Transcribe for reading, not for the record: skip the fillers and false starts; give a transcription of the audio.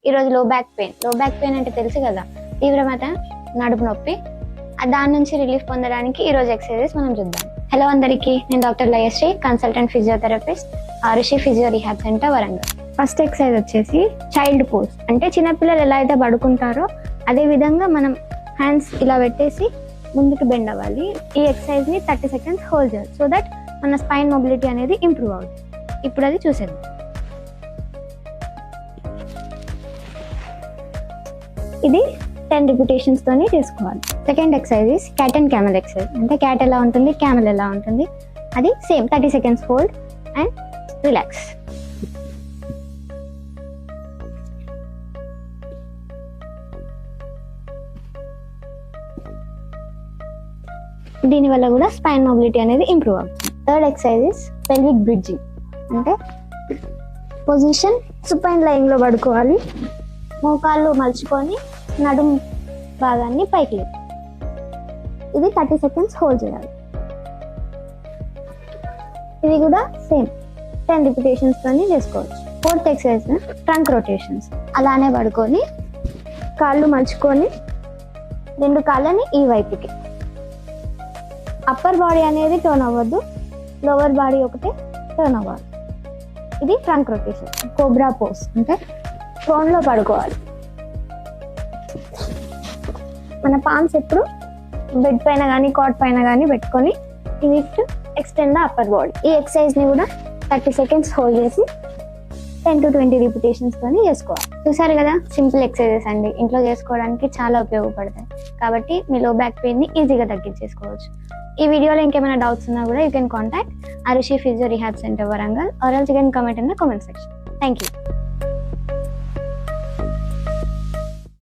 ఈరోజు లో back pain అంటే తెలుసు కదా, తీవ్రమైన నడుపు నొప్పి. దాని నుంచి రిలీఫ్ పొందడానికి ఈరోజు ఎక్సర్సైజెస్ మనం చూద్దాం. హలో అందరికీ, నేను డాక్టర్ లయశ్రీ, కన్సల్టెంట్ ఫిజియోథెరపిస్ట్, ఋషి physio rehab centre, Warangal. First exercise వచ్చేసి చైల్డ్ పోజ్. అంటే చిన్నపిల్లలు ఎలా అయితే పడుకుంటారో అదే విధంగా మనం హ్యాండ్స్ ఇలా పెట్టేసి ముందుకు బెండ్ అవ్వాలి. ఈ ఎక్సర్సైజ్ ని 30 seconds హోల్డ్ చేయాలి, సో దట్ మన స్పైన్ మొబిలిటీ అనేది ఇంప్రూవ్ అవుతుంది. ఇప్పుడు అది చూసేద్దాం. ఇది 10 repetitions తోని చేసుకోవాలి. Second exercise cat and camel exercise. అంటే క్యాట్ ఎలా ఉంటుంది, క్యామెల్ ఎలా ఉంటుంది, అది same 30 seconds hold and relax. దీని వల్ల కూడా స్పైన్ మొబిలిటీ అనేది ఇంప్రూవ్ అవుతుంది. Third exercise pelvic bridging. అంటే పొజిషన్ సుపైన్ లైన్ లో పడుకోవాలి, మోకాళ్ళు మలుచుకొని నడుము భాగాన్ని పైకి లేపు. ఇది 30 seconds హోల్డ్ చేయాలి. ఇది కూడా సేమ్ 10 repetitions తోని చేసుకోవచ్చు. Fourth exercise trunk rotations. అలానే పడుకొని కాళ్ళు మలుచుకొని 2 కాళ్ళని ఈ వైపుకి. అప్పర్ బాడీ అనేది టర్న్ అవ్వద్దు, లోవర్ బాడీ ఒకటే టర్న్ అవ్వాలి. ఇది ట్రంక్ రొటేషన్. కోబ్రా పోజ్ అంటే థ్రోన్ లో పడుకోవాలి. మన పామ్స్ ఎప్పుడు బెడ్ పైన కానీ కాట్ పైన కానీ పెట్టుకొని to extend the upper body. ఈ ఎక్సర్సైజ్ ని కూడా 30 seconds హోల్డ్ చేసి 10 to 20 repetitions తోని చేసుకోవాలి. చూసారు కదా, సింపుల్ ఎక్సర్సైజెస్ అండి, ఇంట్లో చేసుకోవడానికి చాలా ఉపయోగపడతాయి. కాబట్టి మీ లో బ్యాక్ పెయిన్ ని ఈజీగా తగ్గించేసుకోవచ్చు. ఈ వీడియోలో ఇంకేమైనా డౌట్స్ ఉన్నా కూడా యూ కెన్ కాంటాక్ట్ ఋషి physio rehab centre, Warangal, or else you can comment in the comment section. Thank you.